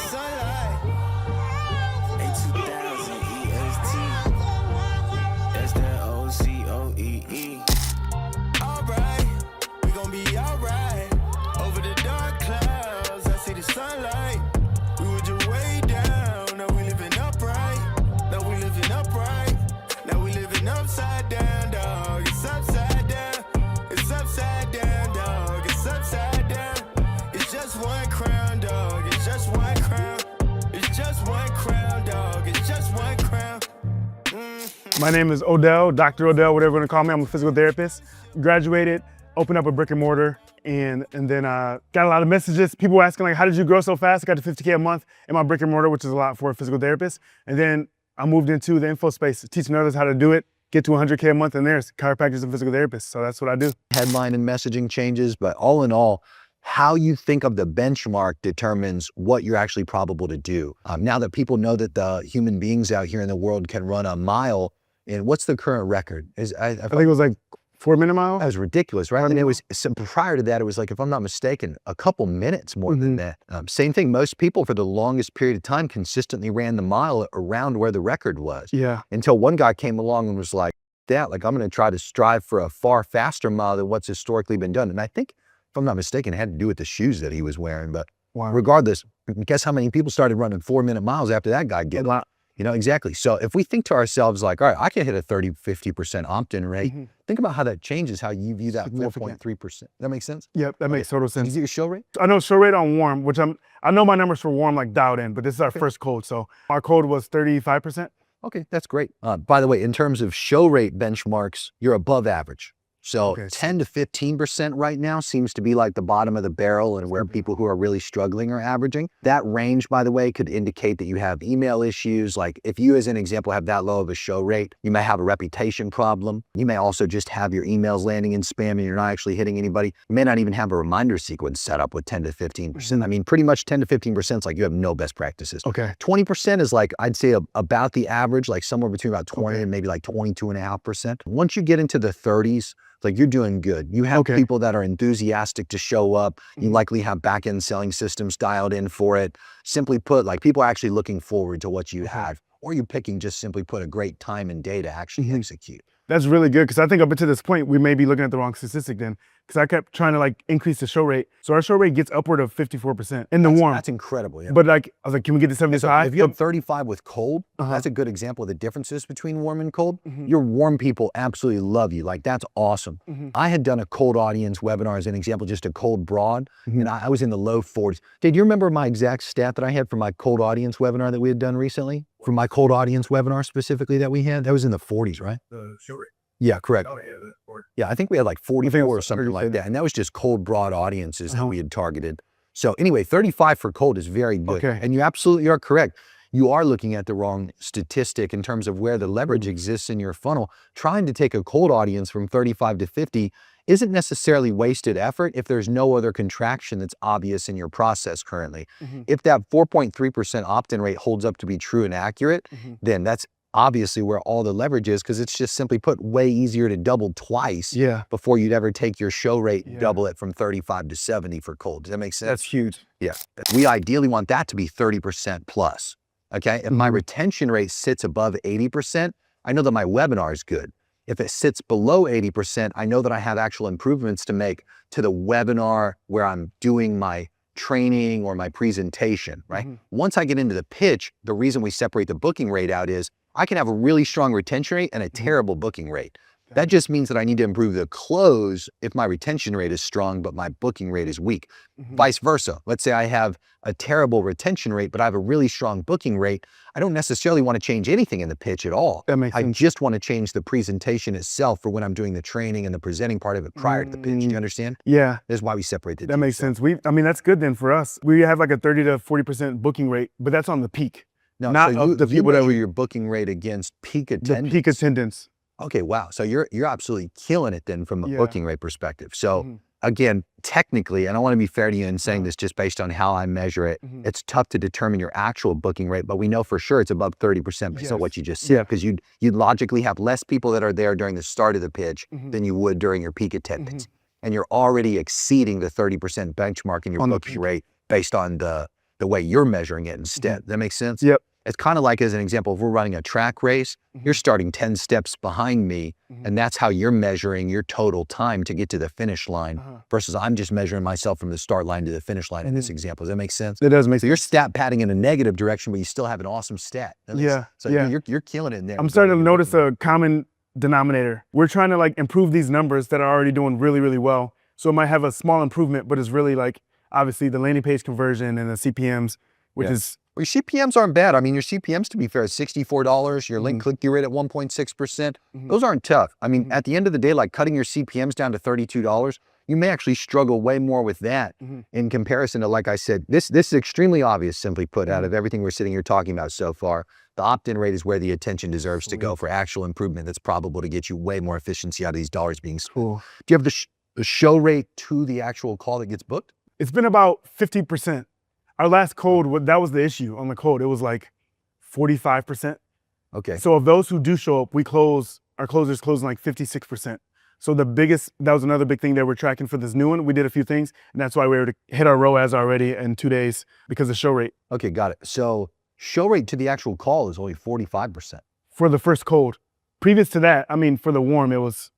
sunlight. A2000 EST. That's that OCOEE. Alright, we gon' be alright. Over the dark clouds, I see the sunlight. We were just way down, now we living upright. Now we living upright. Now we living upside down, dog. It's upside down. It's upside down, dog. It's upside down. It's just one crown, dog. It's just one crown. It's just one crown, dog. It's just one crown. My name is Odell, Dr. Odell, whatever you want to call me. I'm a physical therapist. Graduated, opened up a brick and mortar, and then got a lot of messages. People asking like, how did you grow so fast? I got to $50K a month in my brick and mortar, which is a lot for a physical therapist. And then I moved into the info space, teaching others how to do it, get to 100K a month, and there's chiropractors and physical therapists. So that's what I do. Headline and messaging changes, but all in all, how you think of the benchmark determines what you're actually probable to do. Now that people know that the human beings out here in the world can run a mile, and what's the current record? I think it was like 4-minute mile. That was ridiculous, right? And it was, prior to that, it was like, if I'm not mistaken, a couple minutes more than that. Same thing, most people for the longest period of time consistently ran the mile around where the record was. Yeah. Until one guy came along and was like, I'm gonna try to strive for a far faster mile than what's historically been done. And I think, if I'm not mistaken, it had to do with the shoes that he was wearing. But regardless, guess how many people started running 4-minute miles after that guy get it? You know, exactly. So if we think to ourselves like, all right, I can hit a 30-50% opt-in rate, think about how that changes how you view that 4.3%. That makes sense? Yep, that makes total sense. Is it your show rate? I know show rate on warm, which I know my numbers for warm like dialed in, but this is our first code. So our code was 35%. Okay, that's great. By the way, in terms of show rate benchmarks, you're above average. So 10 to 15% right now seems to be like the bottom of the barrel and where people who are really struggling are averaging. That range, by the way, could indicate that you have email issues. Like if you, as an example, have that low of a show rate, you may have a reputation problem. You may also just have your emails landing in spam and you're not actually hitting anybody. You may not even have a reminder sequence set up with 10 to 15%. I mean, pretty much 10 to 15% is like you have no best practices. 20% is like, I'd say about the average, like somewhere between about 20 and maybe like 22.5%. Once you get into the 30s, like you're doing good. You have people that are enthusiastic to show up. You likely have back-end selling systems dialed in for it. Simply put, like people are actually looking forward to what you have, or you're picking just simply put a great time and day to actually execute. That's really good, because I think up until this point, we may be looking at the wrong statistic then, because I kept trying to like increase the show rate. So our show rate gets upward of 54% in the warm. That's incredible, yeah. But like, I was like, can we get to 75? So if you have 35 with cold, that's a good example of the differences between warm and cold. Your warm people absolutely love you. Like that's awesome. I had done a cold audience webinar as an example, just a cold broad, and I was in the low 40s. Did you remember my exact stat that I had for my cold audience webinar that we had done recently? For my cold audience webinar specifically that we had, that was in the 40s, right? The show rate. Yeah, correct. Oh, yeah, Yeah, I think we had like 44 or something like that. And that was just cold broad audiences that we had targeted. So anyway, 35 for cold is very good. And you absolutely are correct. You are looking at the wrong statistic in terms of where the leverage exists in your funnel. Trying to take a cold audience from 35 to 50 isn't necessarily wasted effort if there's no other contraction that's obvious in your process currently. If that 4.3% opt-in rate holds up to be true and accurate, then that's obviously where all the leverage is, because it's just simply put way easier to double twice before you'd ever take your show rate, double it from 35 to 70 for cold. Does that make sense? That's huge. Yeah. We ideally want that to be 30% plus. Okay. If my retention rate sits above 80%, I know that my webinar is good. If it sits below 80%, I know that I have actual improvements to make to the webinar where I'm doing my training or my presentation, right? Once I get into the pitch, the reason we separate the booking rate out is I can have a really strong retention rate and a terrible booking rate. That just means that I need to improve the close if my retention rate is strong, but my booking rate is weak. Vice versa. Let's say I have a terrible retention rate, but I have a really strong booking rate. I don't necessarily want to change anything in the pitch at all. I just want to change the presentation itself for when I'm doing the training and the presenting part of it prior to the pitch. You understand? Yeah. That's why we separate the two. That makes sense. I mean, that's good then for us. We have like a 30 to 40% booking rate, but that's on the peak. No, not so the people that your booking rate against peak attendance. The peak attendance. Okay, wow. So you're absolutely killing it then from a booking rate perspective. So again, technically, and I want to be fair to you in saying this just based on how I measure it, it's tough to determine your actual booking rate, but we know for sure it's above 30% based on what you just said, because you'd logically have less people that are there during the start of the pitch than you would during your peak attendance. And you're already exceeding the 30% benchmark in your booking rate based on the the way you're measuring it instead. That makes sense? Yep. It's kind of like, as an example, if we're running a track race, you're starting 10 steps behind me, and that's how you're measuring your total time to get to the finish line versus I'm just measuring myself from the start line to the finish line in this example. Does that make sense? It does make So you're stat padding in a negative direction, but you still have an awesome stat. So you're killing it in there. I'm starting to notice a common denominator. We're trying to like improve these numbers that are already doing really, really well. So it might have a small improvement, but it's really like obviously the landing page conversion and the CPMs, which is. Well, your CPMs aren't bad. I mean, your CPMs, to be fair, is $64. Your link click-through rate at 1.6%. Those aren't tough. I mean, at the end of the day, like cutting your CPMs down to $32, you may actually struggle way more with that in comparison to, like I said, this is extremely obvious, simply put, out of everything we're sitting here talking about so far. The opt-in rate is where the attention deserves to go for actual improvement that's probable to get you way more efficiency out of these dollars being spent. Do you have the show rate to the actual call that gets booked? It's been about 50%. Our last code, that was the issue on the code. It was like 45%. Okay. So of those who do show up, our closers closing like 56%. So that was another big thing that we're tracking for this new one. We did a few things, and that's why we were able to hit our ROAS already in 2 days because of show rate. Okay, got it. So show rate to the actual call is only 45%. For the first code. Previous to that, I mean, for the warm, it was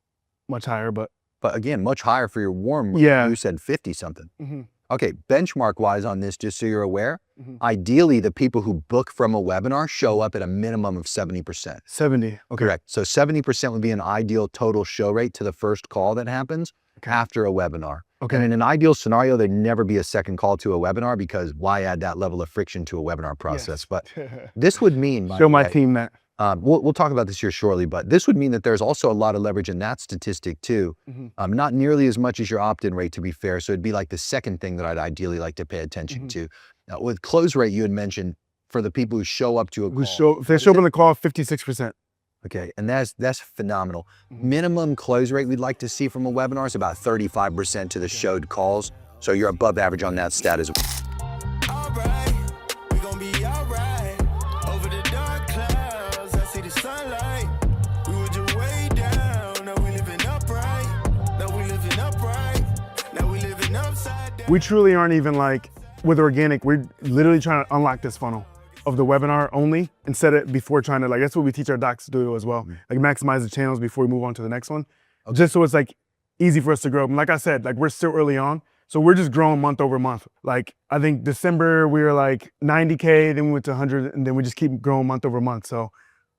much higher, but again, much higher for your warm. Yeah. You said 50 something. Okay, benchmark wise on this, just so you're aware, ideally the people who book from a webinar show up at a minimum of 70%. 70, okay. Correct. So 70% would be an ideal total show rate to the first call that happens after a webinar. Okay. And in an ideal scenario, there'd never be a second call to a webinar because why add that level of friction to a webinar process? Yes. But this would mean— Show my team that. We'll talk about this here shortly, but this would mean that there's also a lot of leverage in that statistic too. Not nearly as much as your opt-in rate, to be fair. So it'd be like the second thing that I'd ideally like to pay attention to. Now, with close rate, you had mentioned for the people who show up to a call. If they show up on the call, 56%. Okay, and that's phenomenal. Minimum close rate we'd like to see from a webinar is about 35% to the showed calls. So you're above average on that stat as well. We truly aren't even like, with organic, we're literally trying to unlock this funnel of the webinar only and set it before trying to, like, that's what we teach our docs to do as well. Like maximize the channels before we move on to the next one. Just so it's like easy for us to grow. And like I said, like we're still early on. So we're just growing month over month. Like I think December, we were like 90K, then we went to 100 and then we just keep growing month over month. So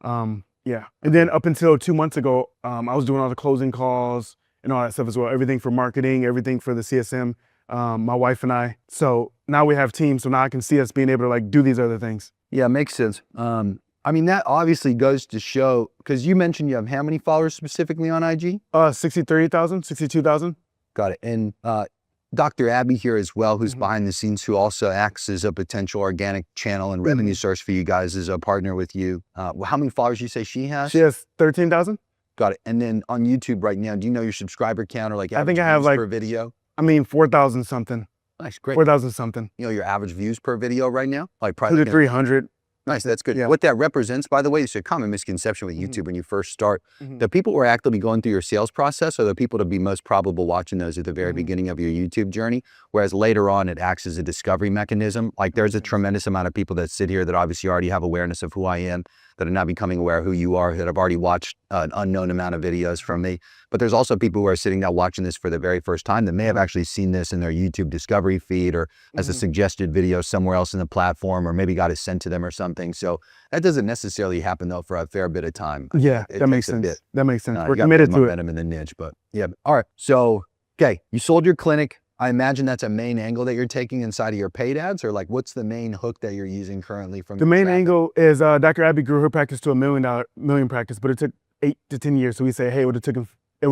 yeah. And then up until 2 months ago, I was doing all the closing calls and all that stuff as well. Everything for marketing, everything for the CSM. My wife and I. So now we have teams, so now I can see us being able to like do these other things. Yeah, makes sense. I mean, that obviously goes to show, because you mentioned you have how many followers specifically on IG? 63,000, 62,000. Got it. And Dr. Abby here as well, who's behind the scenes, who also acts as a potential organic channel and revenue source for you guys as a partner with you. How many followers you say she has? She has 13,000. Got it. And then on YouTube right now, do you know your subscriber count or like I think I have like per video? I mean, 4,000 something. Nice, great. 4,000 something. You know your average views per video right now? Like probably 200 to 300. Nice, that's good. Yeah. What that represents, by the way, is a common misconception with YouTube when you first start. The people who are actively going through your sales process are the people to be most probable watching those at the very beginning of your YouTube journey, whereas later on it acts as a discovery mechanism. Like there's a tremendous amount of people that sit here that obviously already have awareness of who I am, that are now becoming aware of who you are, that have already watched an unknown amount of videos from me. But there's also people who are sitting now watching this for the very first time that may have actually seen this in their YouTube discovery feed or as a suggested video somewhere else in the platform, or maybe got it sent to them or something. So that doesn't necessarily happen though for a fair bit of time. Yeah, that makes sense. That makes sense. We're committed to it. Momentum in the niche, but yeah. All right. So, okay, you sold your clinic. I imagine that's a main angle that you're taking inside of your paid ads, or like what's the main hook that you're using currently from the main angle is Dr. Abby grew her practice to $1 million practice, but it took 8 to 10 years. So we say, hey, it would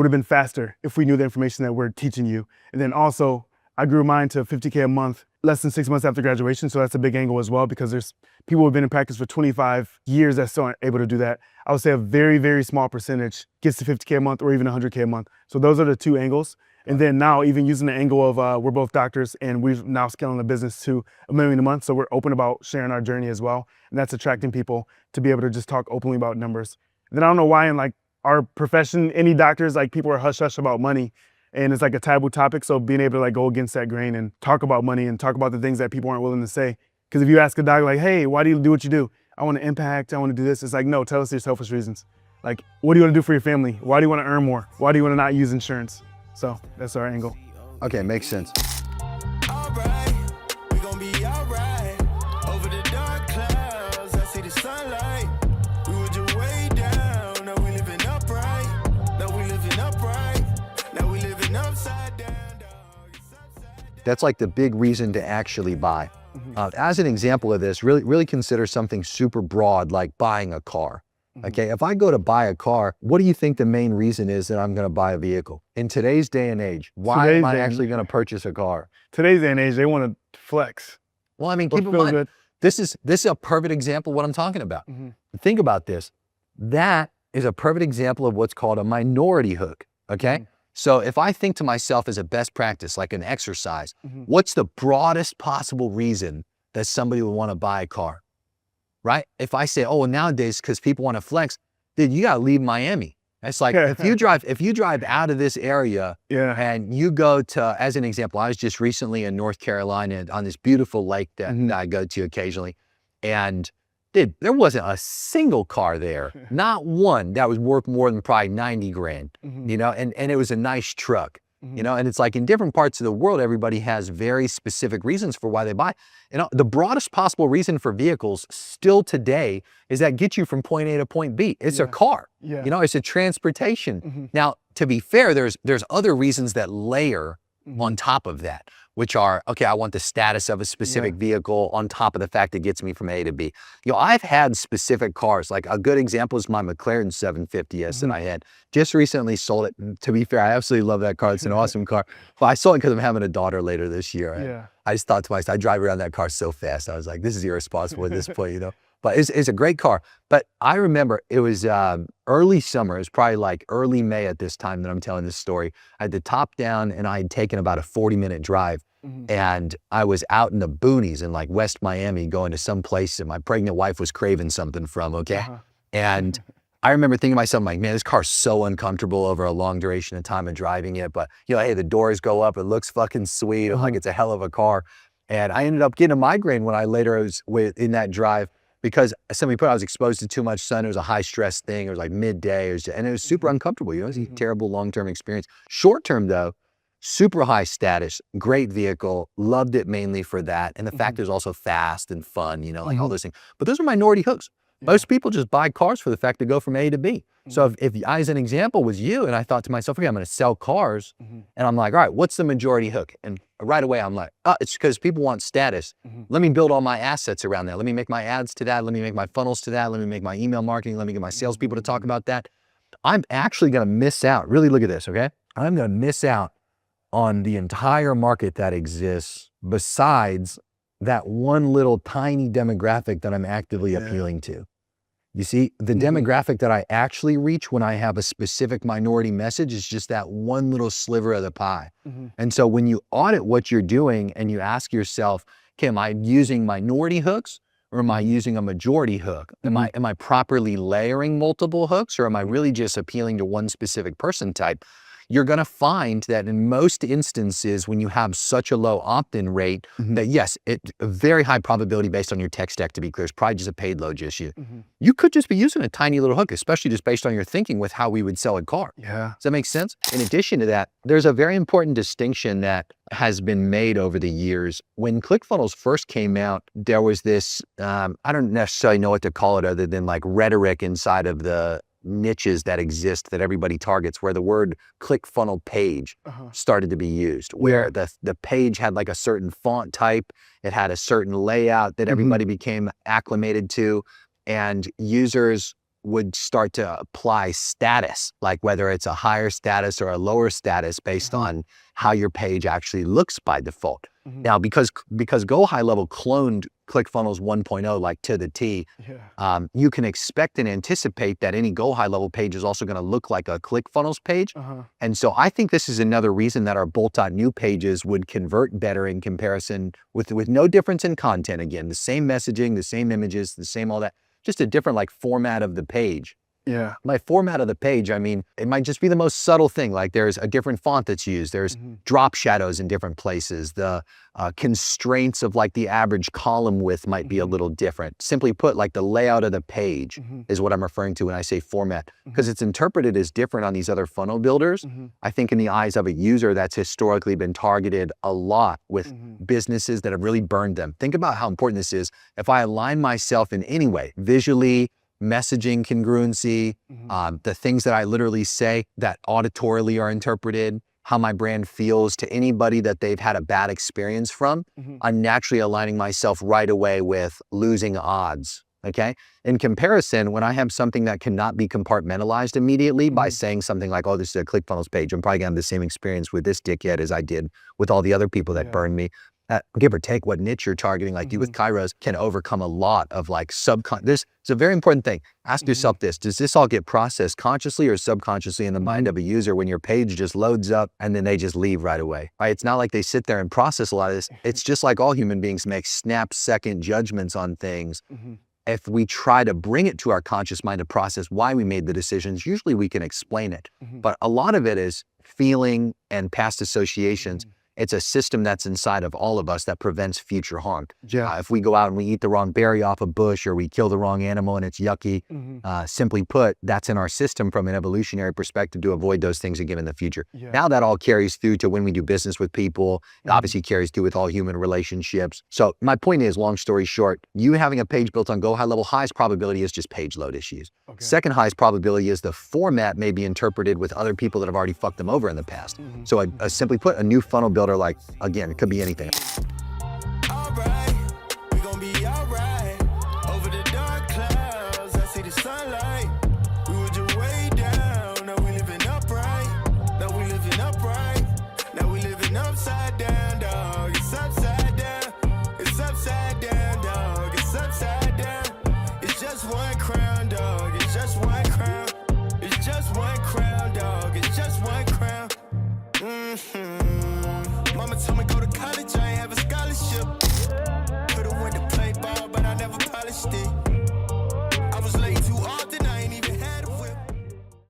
have been faster if we knew the information that we're teaching you. And then also I grew mine to 50K a month, less than 6 months after graduation. So that's a big angle as well, because there's people who have been in practice for 25 years that still aren't able to do that. I would say a very, very small percentage gets to 50K a month or even 100K a month. So those are the two angles. And then now even using the angle of we're both doctors and we've now scaling the business to $1 million a month. So we're open about sharing our journey as well. And that's attracting people to be able to just talk openly about numbers. And then I don't know why in like our profession, any doctors, like people are hush hush about money and it's like a taboo topic. So being able to like go against that grain and talk about money and talk about the things that people aren't willing to say Because if you ask a doctor like, hey, why do you do what you do? I want to impact, I want to do this. It's like, no, tell us your selfish reasons. Like, what do you want to do for your family? Why do you want to earn more? Why do you want to not use insurance? So that's our angle. Okay, makes sense. Alright, we gon' be alright. Over the dark clouds, I see the sunlight. We were just way down, now we living upright. Now we living upright. Now we living upside down, dog. It's upside down. That's like the big reason to actually buy. As an example of this, really consider something super broad like buying a car. Okay, if I go to buy a car, what do you think the main reason is that I'm going to buy a vehicle? In today's day and age, why am I actually going to purchase a car? Today's day and age, they want to flex. Well, I mean, keep in mind, this is a perfect example of what I'm talking about. Think about this. That is a perfect example of what's called a minority hook, okay? So if I think to myself as a best practice, like an exercise, what's the broadest possible reason that somebody would want to buy a car, right? If I say, oh, well, nowadays, because people want to flex, dude, you got to leave Miami. It's like, if you drive out of this area and you go to, as an example, I was just recently in North Carolina on this beautiful lake that I go to occasionally. And dude, there wasn't a single car there, not one that was worth more than probably 90 grand, you know, and it was a nice truck, you know, and it's like in different parts of the world, everybody has very specific reasons for why they buy. You know, the broadest possible reason for vehicles still today is that get you from point A to point B. It's a car, you know, it's a transportation. Now, to be fair, there's other reasons that layer on top of that, which are, okay, I want the status of a specific vehicle on top of the fact it gets me from A to B. You know, I've had specific cars, like a good example is my McLaren 750S that I had. Just recently sold it. And to be fair, I absolutely love that car. It's an awesome car. But I sold it because I'm having a daughter later this year. I just thought to myself, I drive around that car so fast. I was like, this is irresponsible at this point, you know? But it's a great car. But I remember it was early summer. It was probably like early May at this time that I'm telling this story. I had the top down and I had taken about a 40-minute drive. And I was out in the boonies in like West Miami going to some place that my pregnant wife was craving something from, okay? And I remember thinking to myself, like, man, this car's so uncomfortable over a long duration of time of driving it. But, you know, hey, the doors go up. It looks fucking sweet. Like, it's a hell of a car. And I ended up getting a migraine when I later was in that drive because somebody put I was exposed to too much sun. It was a high stress thing. It was like midday. And it was super uncomfortable. You know, it was a terrible long-term experience. Short-term, though, super high status, great vehicle, loved it mainly for that. And the fact it was also fast and fun, you know, like all those things. But those are minority hooks. Most people just buy cars for the fact to go from A to B. So if I, as an example, was you, and I thought to myself, okay, I'm going to sell cars, and I'm like, all right, what's the majority hook? And right away, I'm like, oh, it's because people want status. Let me build all my assets around that. Let me make my ads to that. Let me make my funnels to that. Let me make my email marketing. Let me get my salespeople to talk about that. I'm actually going to miss out. Really look at this, okay? I'm going to miss out on the entire market that exists besides that one little tiny demographic that I'm actively appealing to. You see, the demographic that I actually reach when I have a specific minority message is just that one little sliver of the pie. And so when you audit what you're doing and you ask yourself, okay, am I using minority hooks or am I using a majority hook? Am I properly layering multiple hooks or am I really just appealing to one specific person type? You're going to find that in most instances, when you have such a low opt-in rate, that yes, it's a very high probability based on your tech stack, to be clear, it's probably just a paid load issue. You could just be using a tiny little hook, especially just based on your thinking with how we would sell a car. Does that make sense? In addition to that, there's a very important distinction that has been made over the years. When ClickFunnels first came out, there was this, I don't necessarily know what to call it other than like rhetoric inside of the niches that exist that everybody targets, where the word ClickFunnel page started to be used, where the page had like a certain font type, it had a certain layout that everybody became acclimated to, and users would start to apply status, like whether it's a higher status or a lower status based on how your page actually looks by default. Now, because Go High Level cloned ClickFunnels 1.0 like to the T, you can expect and anticipate that any Go High Level page is also going to look like a ClickFunnels page. And so I think this is another reason that our bolt.new pages would convert better in comparison with no difference in content. Again, the same messaging, the same images, the same all that, just a different like format of the page. Yeah. My format of the page, I mean, it might just be the most subtle thing. Like there's a different font that's used. There's drop shadows in different places. The constraints of like the average column width might be a little different. Simply put, like the layout of the page is what I'm referring to when I say format, because it's interpreted as different on these other funnel builders. I think in the eyes of a user, that's historically been targeted a lot with businesses that have really burned them. Think about how important this is. If I align myself in any way, visually, messaging congruency, the things that I literally say that auditorily are interpreted, how my brand feels to anybody that they've had a bad experience from, I'm naturally aligning myself right away with losing odds, okay? In comparison, when I have something that cannot be compartmentalized immediately by saying something like, oh, this is a ClickFunnels page, I'm probably gonna have the same experience with this dickhead as I did with all the other people that burned me. Give or take what niche you're targeting, like you with chiros, can overcome a lot of like This is a very important thing. Ask yourself this, does this all get processed consciously or subconsciously in the mind of a user when your page just loads up and then they just leave right away, right? It's not like they sit there and process a lot of this. It's just like all human beings make snap-second judgments on things. If we try to bring it to our conscious mind to process why we made the decisions, usually we can explain it. But a lot of it is feeling and past associations. It's a system that's inside of all of us that prevents future harm. If we go out and we eat the wrong berry off a bush or we kill the wrong animal and it's yucky, simply put, that's in our system from an evolutionary perspective to avoid those things again in the future. Now that all carries through to when we do business with people. It obviously carries through with all human relationships. So my point is, long story short, you having a page built on Go High Level, highest probability is just page load issues. Second highest probability is the format may be interpreted with other people that have already fucked them over in the past. So simply put, a new funnel builder, like, again, it could be anything.